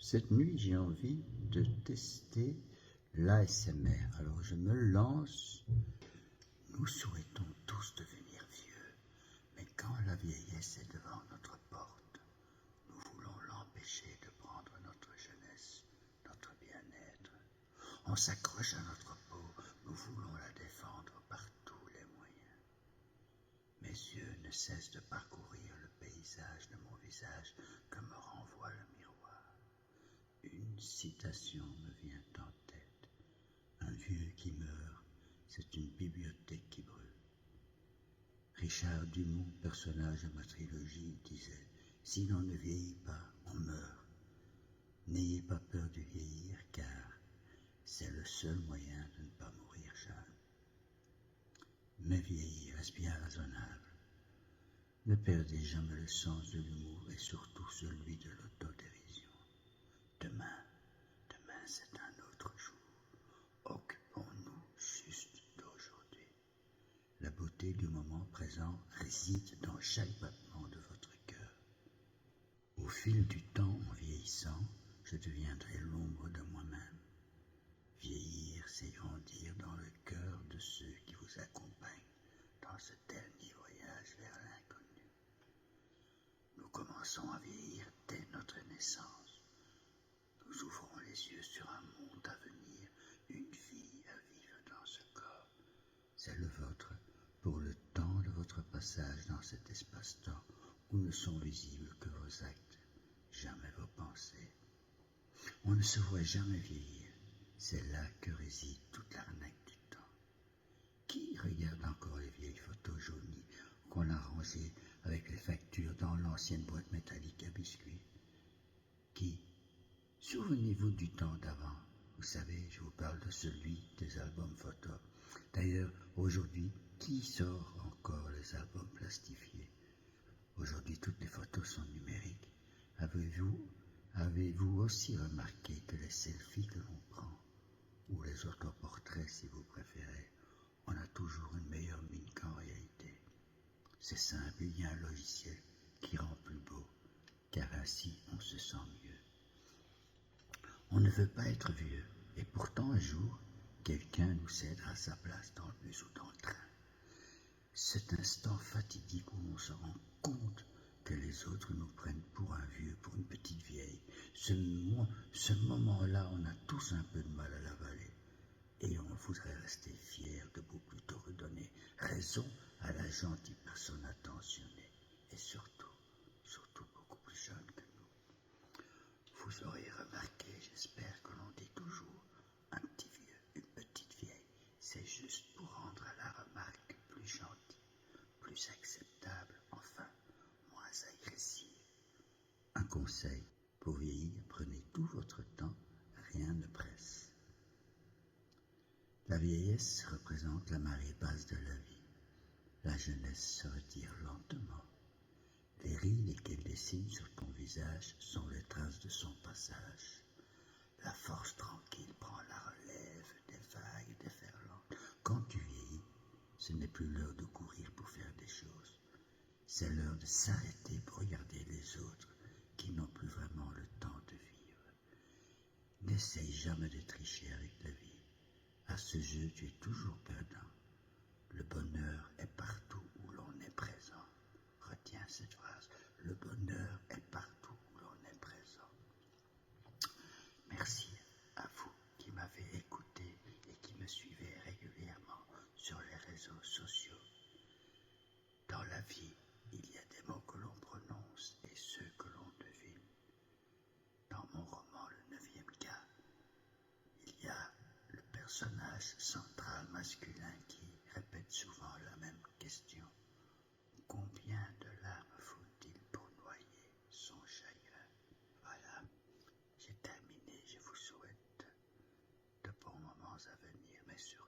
Cette nuit, j'ai envie de tester l'ASMR. Alors je me lance. Nous souhaitons tous devenir vieux, mais quand la vieillesse est devant notre porte, nous voulons l'empêcher de prendre notre jeunesse, notre bien-être. On s'accroche à notre peau, nous voulons la défendre par tous les moyens. Mes yeux ne cessent de parcourir le paysage de mon visage que me renvoie le miroir. Une citation me vient en tête. Un vieux qui meurt, c'est une bibliothèque qui brûle. Richard Dumont, personnage de ma trilogie, disait « Si l'on ne vieillit pas, on meurt. N'ayez pas peur de vieillir, car c'est le seul moyen de ne pas mourir jeune. » Mais vieillir est bien raisonnable. Ne perdez jamais le sens de l'humour et surtout celui de l'autodérision. Demain c'est un autre jour. Occupons-nous juste d'aujourd'hui. La beauté du moment présent réside dans chaque battement de votre cœur. Au fil du temps, en vieillissant, je deviendrai l'ombre de moi-même. Vieillir, c'est grandir dans le cœur de ceux qui vous accompagnent dans ce dernier voyage vers l'inconnu. Nous commençons à vieillir dès notre naissance. Nous ouvrons les yeux sur un monde à venir, une vie à vivre dans ce corps. C'est le vôtre pour le temps de votre passage dans cet espace-temps où ne sont visibles que vos actes, jamais vos pensées. On ne se voit jamais vieillir, c'est là que réside toute l'arnaque du temps. Qui regarde encore les vieilles photos jaunies qu'on a rangées avec les factures dans l'ancienne boîte métallique à biscuits? Qui? Souvenez-vous du temps d'avant. Vous savez, je vous parle de celui des albums photos. D'ailleurs, aujourd'hui, qui sort encore les albums plastifiés? Aujourd'hui, toutes les photos sont numériques. Avez-vous aussi remarqué que les selfies que l'on prend, ou les autoportraits si vous préférez, on a toujours une meilleure mine qu'en réalité? C'est simple, il y a un logiciel qui rend plus beau, car ainsi on se sent mieux. On ne veut pas être vieux, et pourtant un jour, quelqu'un nous cédera sa place dans le bus ou dans le train. Cet instant fatidique où on se rend compte que les autres nous prennent pour un vieux, pour une petite vieille. Ce moment-là, on a tous un peu de mal à l'avaler. Et on voudrait rester fiers, debout, plutôt que donner raison à la gentille personne attentionnée. Et surtout beaucoup plus jeune que nous. Vous aurez remarqué, j'espère que l'on dit toujours un petit vieux, une petite vieille. C'est juste pour rendre la remarque plus gentille, plus acceptable, enfin, moins agressive. Un conseil, pour vieillir, prenez tout votre temps, rien ne presse. La vieillesse représente la marée basse de la vie. La jeunesse se retire lentement. Les rides qu'elle dessine sur ton visage sont les traces de son passage. La force tranquille prend la relève des vagues déferlantes. Quand tu vieillis, ce n'est plus l'heure de courir pour faire des choses. C'est l'heure de s'arrêter pour regarder les autres qui n'ont plus vraiment le temps de vivre. N'essaye jamais de tricher avec la vie. À ce jeu, tu es toujours perdant. Le bonheur est partout où l'on est présent. Retiens cette phrase. Le bonheur est partout où l'on est présent. Merci à vous qui m'avez écouté et qui me suivez régulièrement sur les réseaux sociaux. Dans la vie, il y a des mots que l'on prononce et ceux que l'on devine. Dans mon roman Le 9e cas, il y a le personnage central masculin qui répète souvent la même question. Combien de larmes faut-il pour noyer son chagrin? Voilà, j'ai terminé. Je vous souhaite de bons moments à venir, mais surtout